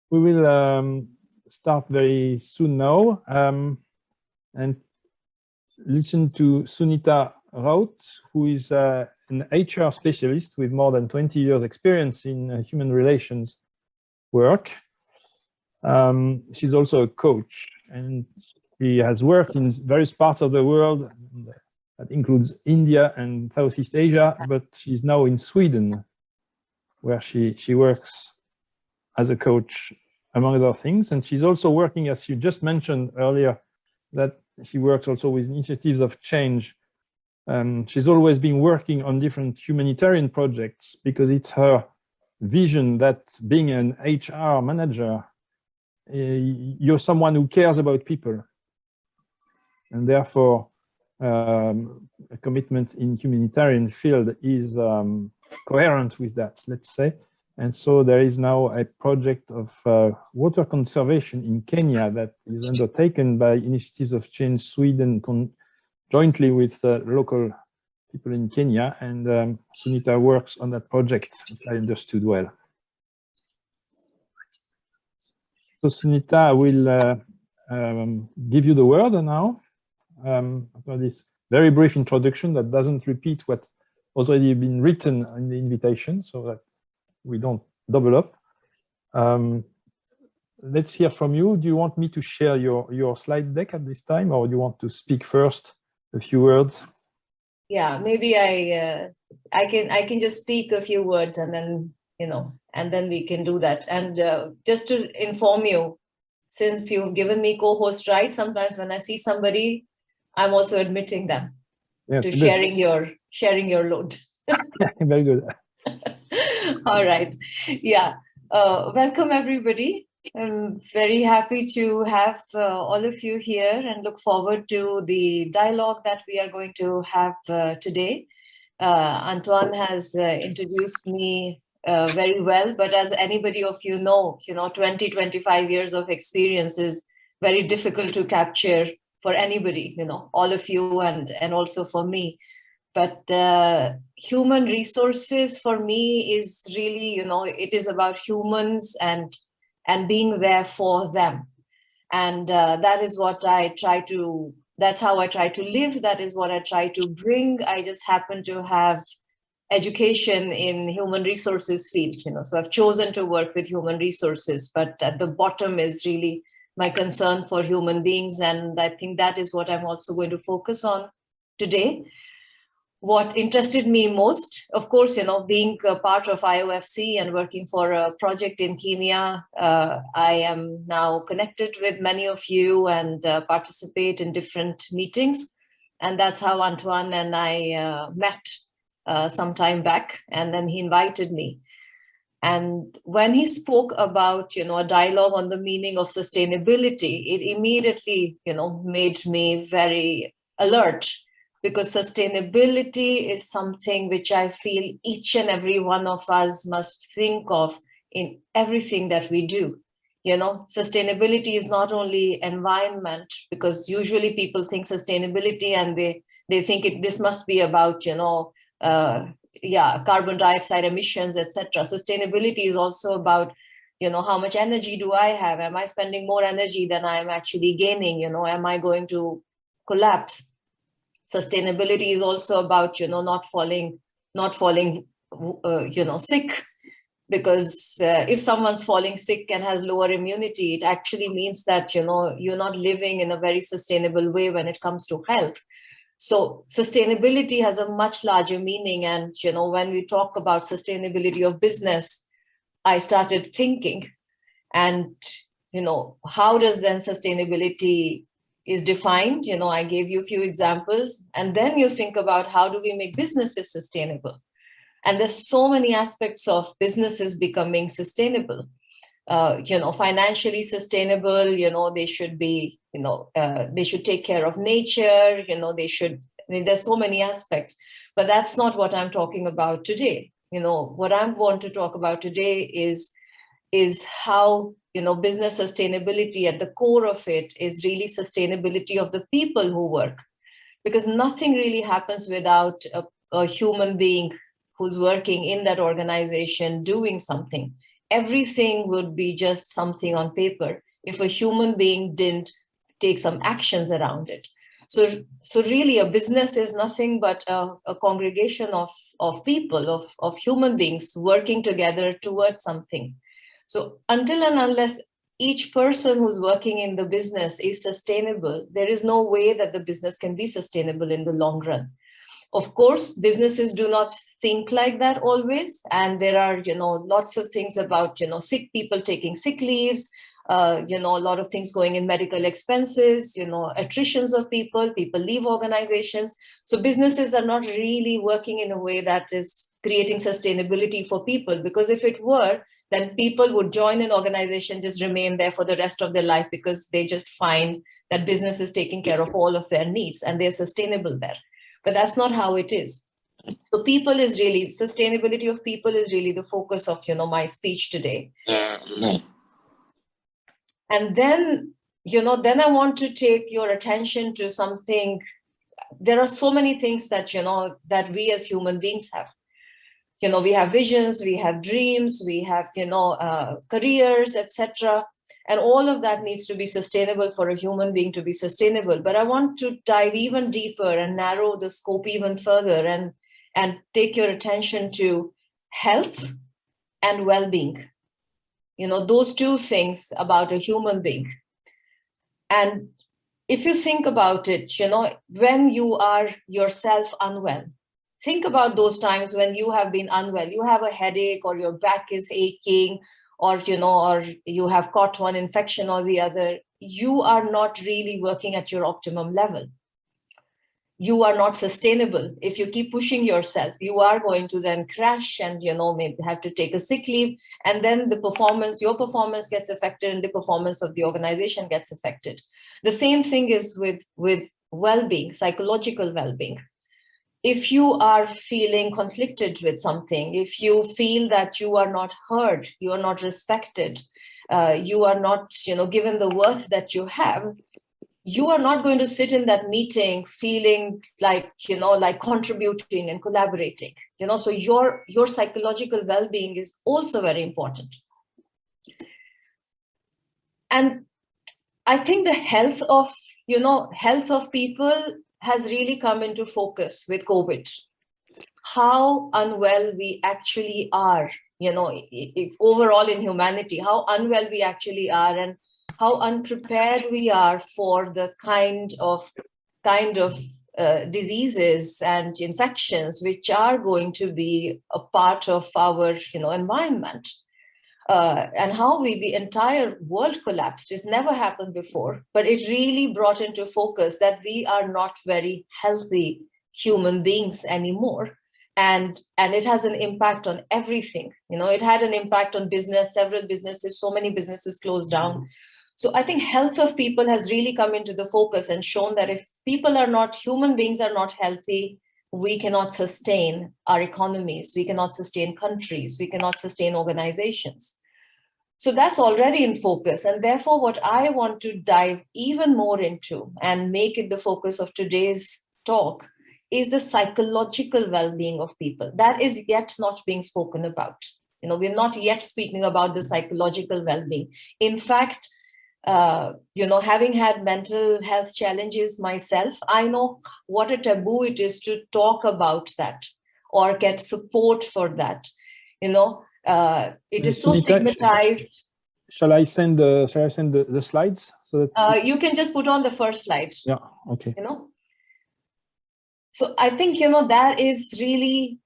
We will start very soon now and listen to Sunita Raut, who is an HR specialist with more than 20 years experience in human relations work. She's also a coach, and she has worked in various parts of the world. That includes India and Southeast Asia, but she's now in Sweden, where she works as a coach, among other things. And she's also working, as you just mentioned earlier, that she works also with initiatives of change. She's always been working on different humanitarian projects because it's her vision that being an HR manager, you're someone who cares about people. And therefore, a commitment in humanitarian field is coherent with that, let's say. And so there is now a project of water conservation in Kenya that is undertaken by Initiatives of Change Sweden jointly with local people in Kenya. And Sunita works on that project, if I understood well. So Sunita, I will give you the word now. After this very brief introduction that doesn't repeat what's already been written in the invitation, so that we don't double up. Let's hear from you. Do you want me to share your slide deck at this time, or do you want to speak first a few words? Yeah, maybe I can just speak a few words, and then and then we can do that. And just to inform you, since you've given me co-host rights, sometimes when I see somebody, I'm also admitting them to sharing your load. Very good. All right. Yeah. Welcome, everybody. I'm very happy to have all of you here and look forward to the dialogue that we are going to have today. Antoine has introduced me very well, but as anybody of you know, 20, 25 years of experience is very difficult to capture for anybody, all of you and also for me. But human resources for me is really, it is about humans and being there for them. And that is what that's how I try to live. That is what I try to bring. I just happen to have education in human resources field, so I've chosen to work with human resources, but at the bottom is really my concern for human beings. And I think that is what I'm also going to focus on today. What interested me most, of course, being a part of IOFC and working for a project in Kenya, I am now connected with many of you and participate in different meetings. And that's how Antoine and I met some time back, and then he invited me. And when he spoke about, a dialogue on the meaning of sustainability, it immediately, made me very alert, because sustainability is something which I feel each and every one of us must think of in everything that we do. Sustainability is not only environment, because usually people think sustainability and they think this must be about, carbon dioxide emissions, etc. Sustainability is also about, how much energy do I have? Am I spending more energy than I am actually gaining? Am I going to collapse? Sustainability is also about, not falling, sick, because if someone's falling sick and has lower immunity, it actually means that, you're not living in a very sustainable way when it comes to health. So sustainability has a much larger meaning. And, when we talk about sustainability of business, I started thinking, and, how does then sustainability is defined? I gave you a few examples, and then you think about how do we make businesses sustainable? And there's so many aspects of businesses becoming sustainable. Financially sustainable, they should be, they should take care of nature, there's so many aspects, but that's not what I'm talking about today. What I'm going to talk about today is how, business sustainability at the core of it is really sustainability of the people who work, because nothing really happens without a human being who's working in that organization doing something. everything would be just something on paper if a human being didn't take some actions around it. So really, a business is nothing but a congregation of people, of human beings working together towards something. So until and unless each person who's working in the business is sustainable, there is no way that the business can be sustainable in the long run. Of course, businesses do not think like that always. And there are, lots of things about, sick people taking sick leaves, a lot of things going in medical expenses, attritions of people leave organizations. So businesses are not really working in a way that is creating sustainability for people, because if it were, then people would join an organization, just remain there for the rest of their life because they just find that business is taking care of all of their needs and they're sustainable there. But that's not how it is. So sustainability of people is really the focus of, my speech today. And then, then I want to take your attention to something. There are so many things that, that we as human beings have. We have visions, we have dreams, we have, careers, etc. And all of that needs to be sustainable for a human being to be sustainable. But I want to dive even deeper and narrow the scope even further and take your attention to health and well-being. Those two things about a human being. And if you think about it, when you are yourself unwell, think about those times when you have been unwell. You have a headache, or your back is aching, or you have caught one infection or the other. You are not really working at your optimum level. You are not sustainable. If you keep pushing yourself, you are going to then crash and, maybe have to take a sick leave. And then your performance gets affected, and the performance of the organization gets affected. The same thing is with well-being, psychological well-being. If you are feeling conflicted with something, if you feel that you are not heard, you are not respected, you are not, given the worth that you have, you are not going to sit in that meeting feeling like, like contributing and collaborating, so your psychological well-being is also very important. And I think the health of people has really come into focus with COVID. How unwell we actually are, if overall in humanity, how unwell we actually are, and how unprepared we are for the kind of diseases and infections which are going to be a part of our environment. And how the entire world collapsed. It's never happened before, but it really brought into focus that we are not very healthy human beings anymore. And it has an impact on everything. It had an impact on business, several businesses, so many businesses closed down. So I think health of people has really come into the focus and shown that if human beings are not healthy, we cannot sustain our economies, we cannot sustain countries, we cannot sustain organizations. So that's already in focus. And therefore, what I want to dive even more into and make it the focus of today's talk is the psychological well-being of people. That is yet not being spoken about. We're not yet speaking about the psychological well-being. In fact, having had mental health challenges myself, I know what a taboo it is to talk about that or get support for that. It is so stigmatized. Shall I send the slides so that you can just put on the first slide? Yeah. Okay. So I think that is really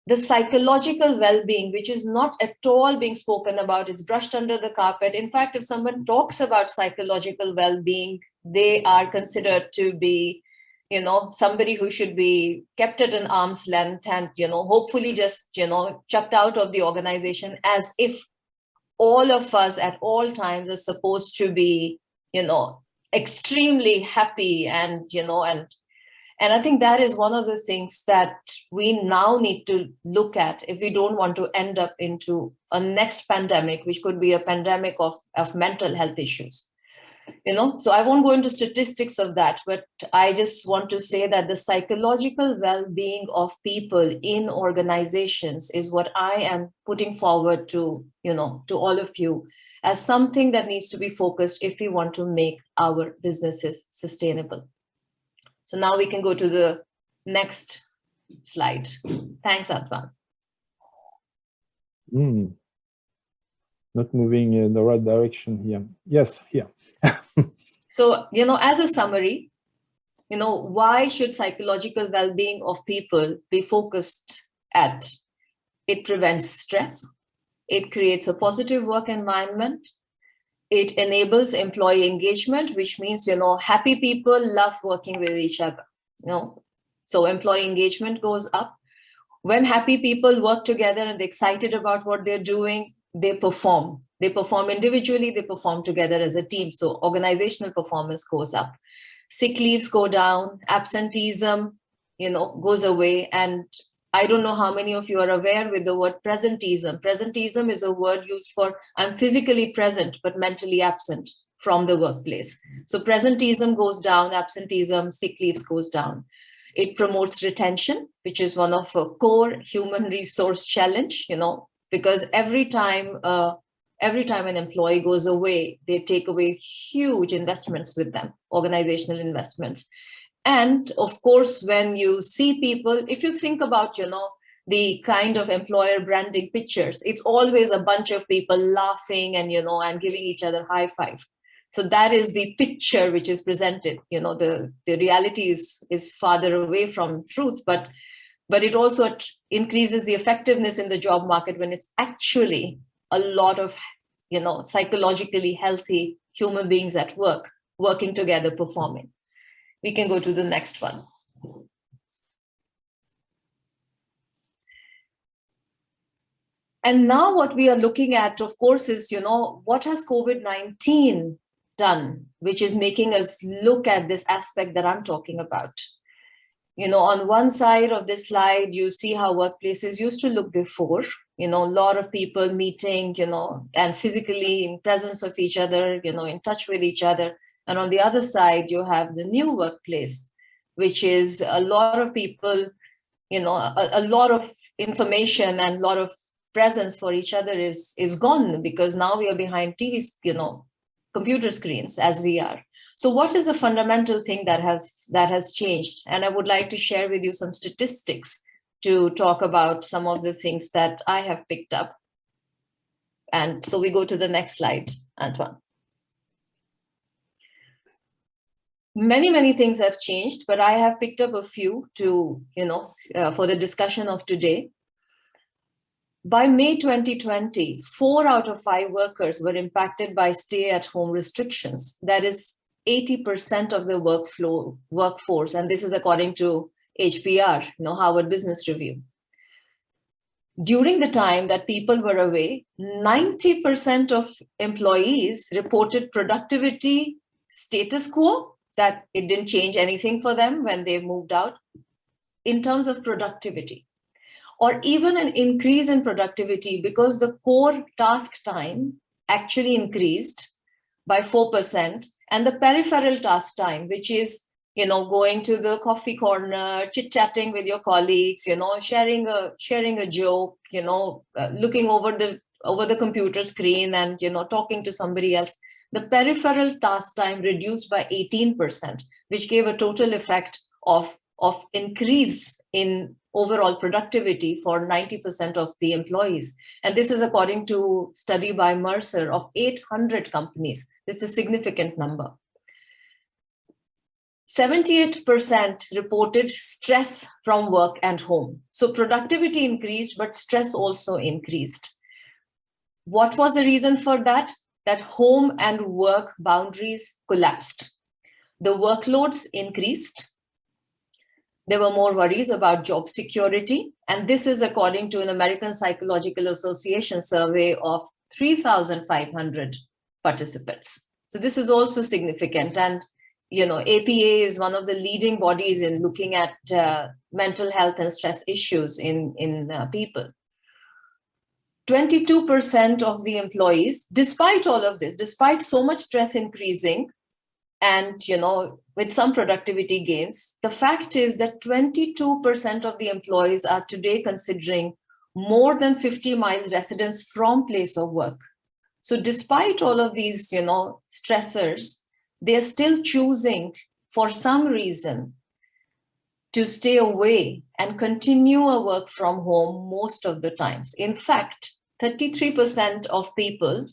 the psychological well-being, which is not at all being spoken about. It's brushed under the carpet. In fact, if someone talks about psychological well-being, they are considered to be, somebody who should be kept at an arm's length and, hopefully just, chucked out of the organization, as if all of us at all times are supposed to be, extremely happy and I think that is one of the things that we now need to look at if we don't want to end up into a next pandemic, which could be a pandemic of mental health issues. So I won't go into statistics of that, but I just want to say that the psychological well-being of people in organizations is what I am putting forward to all of you as something that needs to be focused if we want to make our businesses sustainable. So now we can go to the next slide. Thanks, Advan. Not moving in the right direction here. Yes, here. So, as a summary, why should psychological well-being of people be focused at? It prevents stress. It creates a positive work environment. It enables employee engagement, which means, happy people love working with each other. So employee engagement goes up. When happy people work together and they're excited about what they're doing, they perform. They perform individually, they perform together as a team. So organizational performance goes up. Sick leaves go down, absenteeism, goes away. And I don't know how many of you are aware with the word presenteeism. Presenteeism is a word used for I'm physically present, but mentally absent from the workplace. So presenteeism goes down, absenteeism, sick leaves goes down. It promotes retention, which is one of a core human resource challenge, because every time an employee goes away, they take away huge investments with them, organizational investments. And of course, when you see people, if you think about, the kind of employer branding pictures, it's always a bunch of people laughing and, and giving each other high five. So that is the picture which is presented. The reality is farther away from truth, but it also increases the effectiveness in the job market when it's actually a lot of, psychologically healthy human beings at work, working together, performing. We can go to the next one. And now what we are looking at, of course, is, what has COVID-19 done, which is making us look at this aspect that I'm talking about. On one side of this slide, you see how workplaces used to look before, a lot of people meeting, and physically in presence of each other, in touch with each other. And on the other side, you have the new workplace, which is a lot of people, a lot of information and a lot of presence for each other is gone, because now we are behind TVs, computer screens as we are. So what is the fundamental thing that has changed? And I would like to share with you some statistics to talk about some of the things that I have picked up. And so we go to the next slide, Antoine. Many things have changed, but I have picked up a few to, for the discussion of today. By May 2020, 4 out of 5 workers were impacted by stay-at-home restrictions. That is 80% of the workforce, and this is according to HBR, Harvard Business Review. During the time that people were away, 90% of employees reported productivity status quo, that it didn't change anything for them when they moved out in terms of productivity, or even an increase in productivity because the core task time actually increased by 4%, and the peripheral task time, which is, going to the coffee corner, chit-chatting with your colleagues, sharing a joke, looking over the computer screen and, talking to somebody else. The peripheral task time reduced by 18%, which gave a total effect of increase in overall productivity for 90% of the employees. And this is according to a study by Mercer of 800 companies. This is a significant number. 78% reported stress from work and home. So productivity increased, but stress also increased. What was the reason for that? That home and work boundaries collapsed. The workloads increased. There were more worries about job security. And this is according to an American Psychological Association survey of 3,500 participants. So this is also significant. And, APA is one of the leading bodies in looking at mental health and stress issues in people. 22% of the employees, despite all of this, despite so much stress increasing, and with some productivity gains, the fact is that 22% of the employees are today considering more than 50 miles residence from place of work. So despite all of these stressors, they are still choosing for some reason to stay away and continue a work from home most of the times. In fact, 33% of people,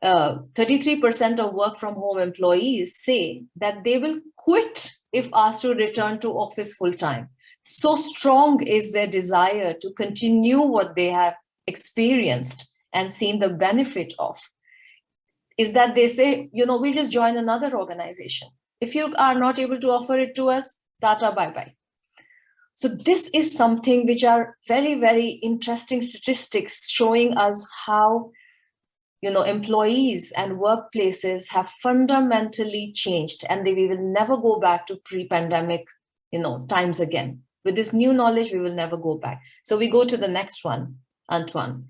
33% of work from home employees say that they will quit if asked to return to office full time. So strong is their desire to continue what they have experienced and seen the benefit of, is that they say, we'll just join another organization. If you are not able to offer it to us, tata, bye-bye. So this is something which are very, very interesting statistics showing us how employees and workplaces have fundamentally changed, and we will never go back to pre-pandemic times again. With this new knowledge, we will never go back. So we go to the next one, Antoine.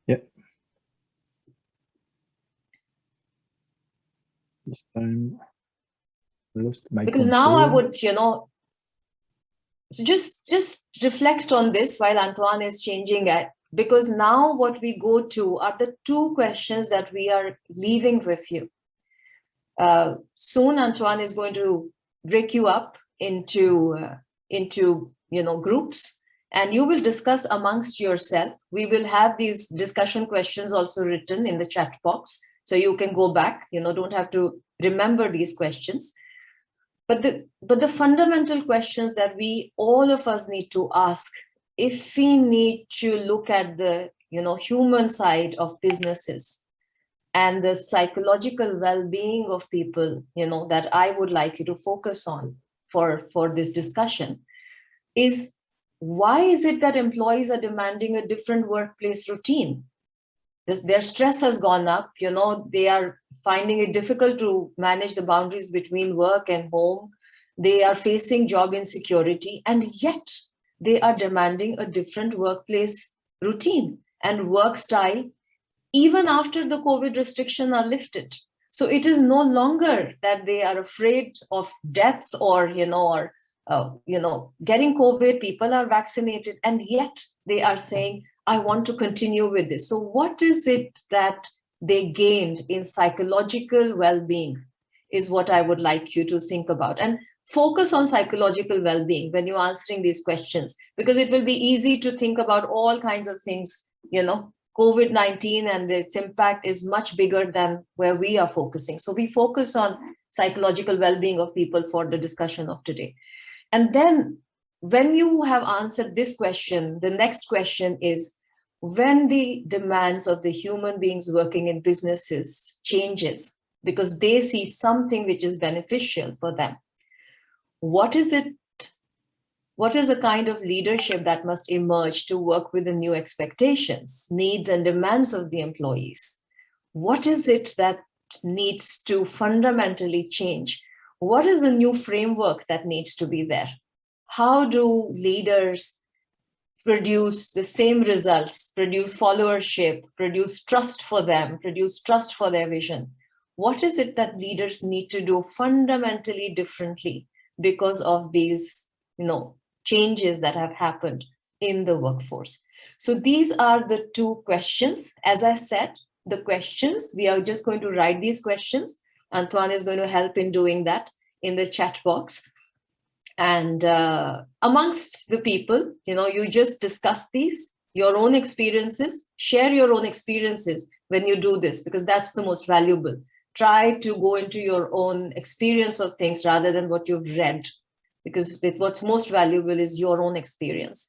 Yeah. This time I lost my because control. now I would so just reflect on this while Antoine is changing it, because now what we go to are the two questions that we are leaving with you. Soon Antoine is going to break you up into groups, and you will discuss amongst yourself. We will have these discussion questions also written in the chat box, so you can go back, don't have to remember these questions. But the fundamental questions that all of us need to ask, if we need to look at the human side of businesses and the psychological well-being of people, that I would like you to focus on for this discussion, is why is it that employees are demanding a different workplace routine? Their stress has gone up, they are finding it difficult to manage the boundaries between work and home. They are facing job insecurity, and yet they are demanding a different workplace routine and work style, even after the COVID restrictions are lifted. So it is no longer that they are afraid of death or getting COVID. People are vaccinated, and yet they are saying, I want to continue with this. So what is it that they gained in psychological well-being is what I would like you to think about. And focus on psychological well-being when you're answering these questions, because it will be easy to think about all kinds of things. COVID-19 and its impact is much bigger than where we are focusing. So we focus on psychological well-being of people for the discussion of today. And then when you have answered this question, the next question is, when the demands of the human beings working in businesses changes because they see something which is beneficial for them, what is the kind of leadership that must emerge to work with the new expectations, needs, and demands of the employees? What is it that needs to fundamentally change? What is the new framework that needs to be there? How do leaders produce the same results, produce followership, produce trust for them, produce trust for their vision? What is it that leaders need to do fundamentally differently because of these, changes that have happened in the workforce? So these are the two questions. As I said, the questions, we are just going to write these questions. Antoine is going to help in doing that in the chat box. And amongst the people, you just discuss these, your own experiences, share your own experiences when you do this, because that's the most valuable. Try to go into your own experience of things rather than what you've read, because what's most valuable is your own experience.